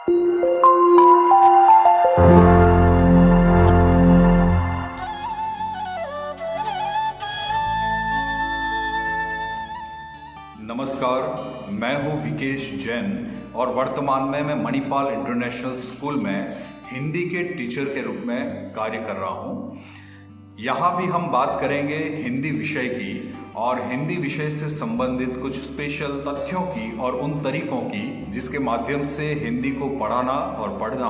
नमस्कार, मैं हूं विकेश जैन और वर्तमान में मैं मणिपाल इंटरनेशनल स्कूल में हिंदी के टीचर के रूप में कार्य कर रहा हूं। यहां भी हम बात करेंगे हिंदी विषय की और हिंदी विषय से संबंधित कुछ स्पेशल तथ्यों की और उन तरीकों की जिसके माध्यम से हिंदी को पढ़ाना और पढ़ना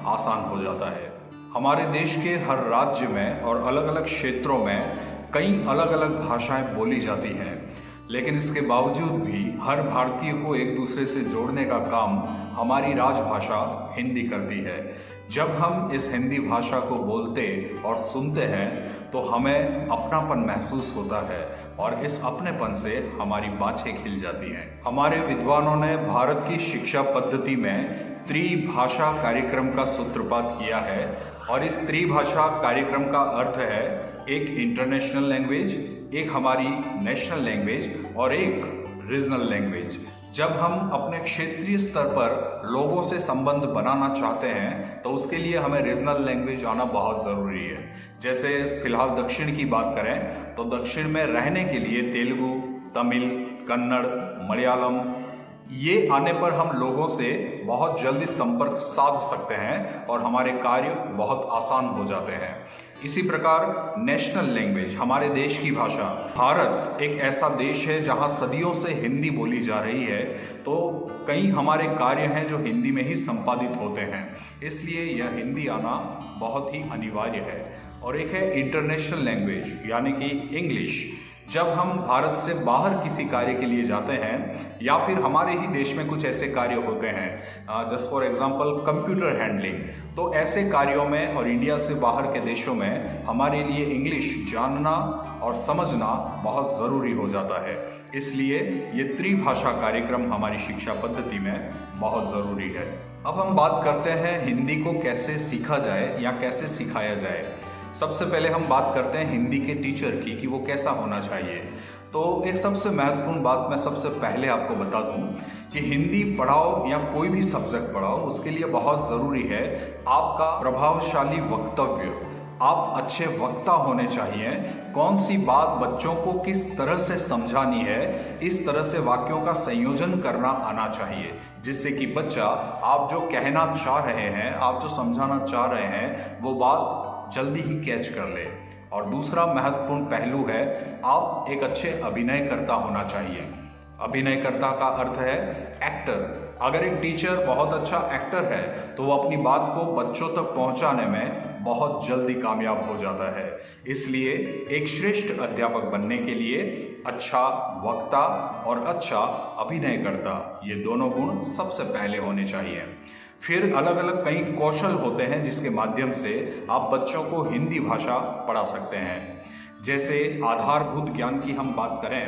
आसान हो जाता है। हमारे देश के हर राज्य में और अलग अलग क्षेत्रों में कई अलग अलग भाषाएं बोली जाती हैं, लेकिन इसके बावजूद भी हर भारतीय को एक दूसरे से जोड़ने का काम हमारी राजभाषा हिंदी करती है। जब हम इस हिंदी भाषा को बोलते और सुनते हैं तो हमें अपनापन महसूस होता है और इस अपनेपन से हमारी बातें खिल जाती हैं। हमारे विद्वानों ने भारत की शिक्षा पद्धति में त्रिभाषा कार्यक्रम का सूत्रपात किया है और इस त्रिभाषा कार्यक्रम का अर्थ है एक इंटरनेशनल लैंग्वेज, एक हमारी नेशनल लैंग्वेज और एक रीजनल लैंग्वेज। जब हम अपने क्षेत्रीय स्तर पर लोगों से संबंध बनाना चाहते हैं तो उसके लिए हमें रीजनल लैंग्वेज आना बहुत ज़रूरी है। जैसे फिलहाल दक्षिण की बात करें तो दक्षिण में रहने के लिए तेलुगु, तमिल, कन्नड़, मलयालम ये आने पर हम लोगों से बहुत जल्दी संपर्क साध सकते हैं और हमारे कार्य बहुत आसान हो जाते हैं। इसी प्रकार नेशनल लैंग्वेज, हमारे देश की भाषा। भारत एक ऐसा देश है जहां सदियों से हिंदी बोली जा रही है, तो कई हमारे कार्य हैं जो हिंदी में ही संपादित होते हैं, इसलिए यह हिंदी आना बहुत ही अनिवार्य है। और एक है इंटरनेशनल लैंग्वेज यानी कि इंग्लिश। जब हम भारत से बाहर किसी कार्य के लिए जाते हैं या फिर हमारे ही देश में कुछ ऐसे कार्य होते हैं, just for example computer handling, तो ऐसे कार्यों में और इंडिया से बाहर के देशों में हमारे लिए इंग्लिश जानना और समझना बहुत ज़रूरी हो जाता है। इसलिए ये त्रिभाषा कार्यक्रम हमारी शिक्षा पद्धति में बहुत ज़रूरी है। अब हम बात करते हैं हिंदी को कैसे सीखा जाए या कैसे सिखाया जाए। सबसे पहले हम बात करते हैं हिंदी के टीचर की कि वो कैसा होना चाहिए। तो एक सबसे महत्वपूर्ण बात मैं सबसे पहले आपको बता दूं कि हिंदी पढ़ाओ या कोई भी सब्जेक्ट पढ़ाओ, उसके लिए बहुत ज़रूरी है आपका प्रभावशाली वक्तव्य। आप अच्छे वक्ता होने चाहिए। कौन सी बात बच्चों को किस तरह से समझानी है, इस तरह से वाक्यों का संयोजन करना आना चाहिए, जिससे कि बच्चा आप जो कहना चाह रहे हैं, आप जो समझाना चाह रहे हैं, वो बात जल्दी ही कैच कर ले। और दूसरा महत्वपूर्ण पहलू है आप एक अच्छे अभिनयकर्ता होना चाहिए। अभिनयकर्ता का अर्थ है एक्टर। अगर एक टीचर बहुत अच्छा एक्टर है तो वो अपनी बात को बच्चों तक पहुंचाने में बहुत जल्दी कामयाब हो जाता है। इसलिए एक श्रेष्ठ अध्यापक बनने के लिए अच्छा वक्ता और अच्छा अभिनयकर्ता, ये दोनों गुण सबसे पहले होने चाहिए। फिर अलग अलग कई कौशल होते हैं जिसके माध्यम से आप बच्चों को हिंदी भाषा पढ़ा सकते हैं। जैसे आधारभूत ज्ञान की हम बात करें,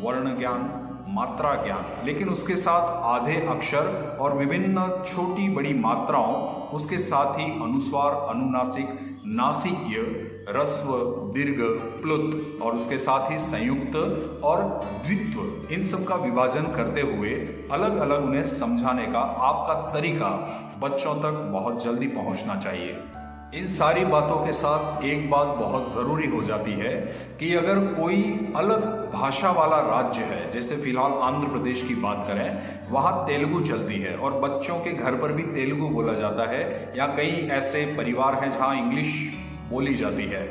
वर्ण ज्ञान, मात्रा ज्ञान, लेकिन उसके साथ आधे अक्षर और विभिन्न छोटी बड़ी मात्राओं, उसके साथ ही अनुस्वार, अनुनासिक, नासिक्य, ह्रस्व, दीर्घ, प्लुत और उसके साथ ही संयुक्त और द्वित्व, इन सब का विभाजन करते हुए अलग अलग उन्हें समझाने का आपका तरीका बच्चों तक बहुत जल्दी पहुंचना चाहिए। इन सारी बातों के साथ एक बात बहुत ज़रूरी हो जाती है कि अगर कोई अलग भाषा वाला राज्य है, जैसे फिलहाल आंध्र प्रदेश की बात करें, वहाँ तेलुगु चलती है और बच्चों के घर पर भी तेलुगु बोला जाता है, या कई ऐसे परिवार हैं जहाँ इंग्लिश बोली जाती है।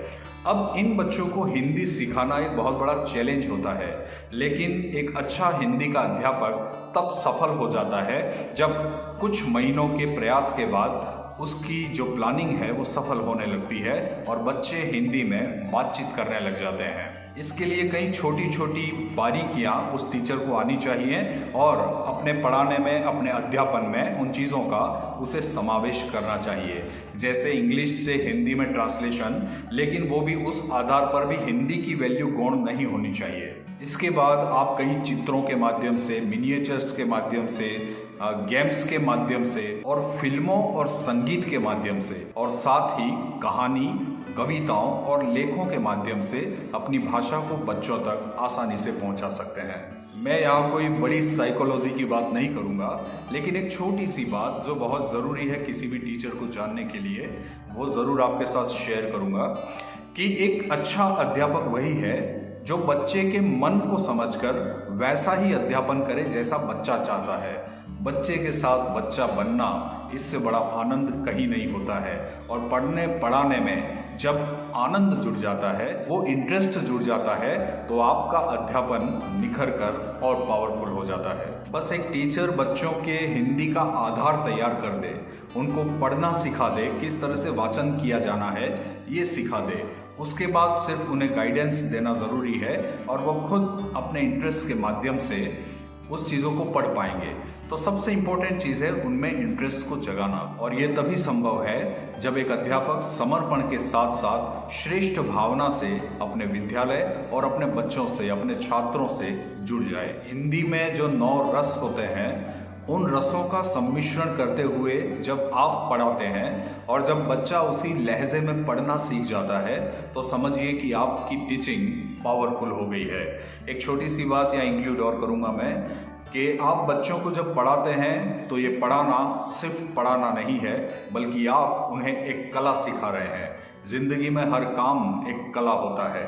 अब इन बच्चों को हिंदी सिखाना एक बहुत बड़ा चैलेंज होता है, लेकिन एक अच्छा हिंदी का अध्यापक तब सफल हो जाता है जब कुछ महीनों के प्रयास के बाद उसकी जो प्लानिंग है वो सफल होने लगती है और बच्चे हिंदी में बातचीत करने लग जाते हैं। इसके लिए कई छोटी छोटी बारीकियां उस टीचर को आनी चाहिए और अपने पढ़ाने में, अपने अध्यापन में उन चीज़ों का उसे समावेश करना चाहिए। जैसे इंग्लिश से हिंदी में ट्रांसलेशन, लेकिन वो भी उस आधार पर भी हिंदी की वैल्यू गौण नहीं होनी चाहिए। इसके बाद आप कई चित्रों के माध्यम से, मिनिएचर्स के माध्यम से, गेम्स के माध्यम से और फिल्मों और संगीत के माध्यम से और साथ ही कहानी, कविताओं और लेखों के माध्यम से अपनी भाषा को बच्चों तक आसानी से पहुंचा सकते हैं। मैं यहाँ कोई बड़ी साइकोलॉजी की बात नहीं करूँगा, लेकिन एक छोटी सी बात जो बहुत ज़रूरी है किसी भी टीचर को जानने के लिए, वो ज़रूर आपके साथ शेयर करूँगा कि एक अच्छा अध्यापक वही है जो बच्चे के मन को समझकर वैसा ही अध्यापन करे जैसा बच्चा चाहता है। बच्चे के साथ बच्चा बनना, इससे बड़ा आनंद कहीं नहीं होता है। और पढ़ने पढ़ाने में जब आनंद जुड़ जाता है, वो इंटरेस्ट जुड़ जाता है, तो आपका अध्यापन निखर कर और पावरफुल हो जाता है। बस एक टीचर बच्चों के हिंदी का आधार तैयार कर दे, उनको पढ़ना सिखा दे, किस तरह से वाचन किया जाना है ये सिखा दे। उसके बाद सिर्फ उन्हें गाइडेंस देना ज़रूरी है और वो खुद अपने इंटरेस्ट के माध्यम से उस चीज़ों को पढ़ पाएंगे। तो सबसे इम्पोर्टेंट चीज़ है उनमें इंटरेस्ट को जगाना, और ये तभी संभव है जब एक अध्यापक समर्पण के साथ साथ श्रेष्ठ भावना से अपने विद्यालय और अपने बच्चों से, अपने छात्रों से जुड़ जाए। हिंदी में जो 9 रस होते हैं, उन रसों का सम्मिश्रण करते हुए जब आप पढ़ाते हैं और जब बच्चा उसी लहजे में पढ़ना सीख जाता है, तो समझिए कि आपकी टीचिंग पावरफुल हो गई है। एक छोटी सी बात यहाँ इंक्लूड और करूँगा मैं कि आप बच्चों को जब पढ़ाते हैं तो ये पढ़ाना सिर्फ पढ़ाना नहीं है, बल्कि आप उन्हें एक कला सिखा रहे हैं। जिंदगी में हर काम एक कला होता है,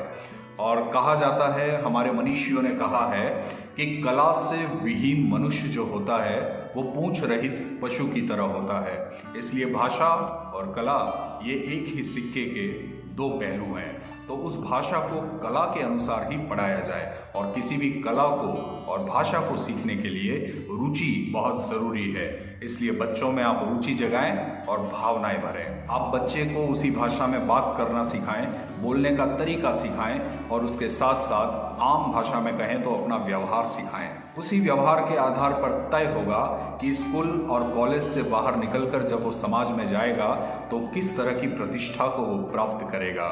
और कहा जाता है, हमारे मनीषियों ने कहा है कि कला से विहीन मनुष्य जो होता है वो पूंछ रहित पशु की तरह होता है। इसलिए भाषा और कला ये एक ही सिक्के के 2 पहलू हैं। तो उस भाषा को कला के अनुसार ही पढ़ाया जाए, और किसी भी कला को और भाषा को सीखने के लिए रुचि बहुत ज़रूरी है। इसलिए बच्चों में आप रुचि जगाएं और भावनाएं भरें। आप बच्चे को उसी भाषा में बात करना सिखाएं, बोलने का तरीका सिखाएं, और उसके साथ साथ आम भाषा में कहें तो अपना व्यवहार सिखाएं। उसी व्यवहार के आधार पर तय होगा कि स्कूल और कॉलेज से बाहर निकलकर जब वो समाज में जाएगा तो किस तरह की प्रतिष्ठा को वो प्राप्त करेगा।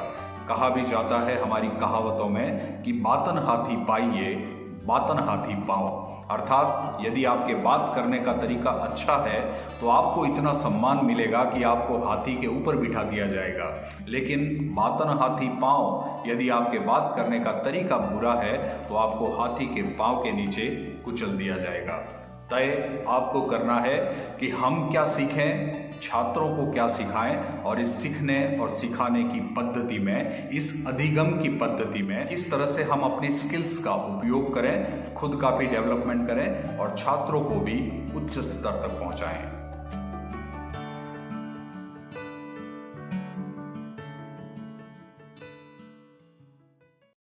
कहा भी जाता है हमारी कहावतों में कि बातन हाथी पाइए, बातन हाथी पाओ। अर्थात यदि आपके बात करने का तरीका अच्छा है तो आपको इतना सम्मान मिलेगा कि आपको हाथी के ऊपर बिठा दिया जाएगा, लेकिन बातन हाथी पाँव, यदि आपके बात करने का तरीका बुरा है तो आपको हाथी के पाँव के नीचे कुचल दिया जाएगा। तय आपको करना है कि हम क्या सीखें, छात्रों को क्या सिखाएं, और इस सीखने और सिखाने की पद्धति में, इस अधिगम की पद्धति में किस तरह से हम अपनी स्किल्स का उपयोग करें, खुद का भी डेवलपमेंट करें और छात्रों को भी उच्च स्तर तक पहुंचाएं।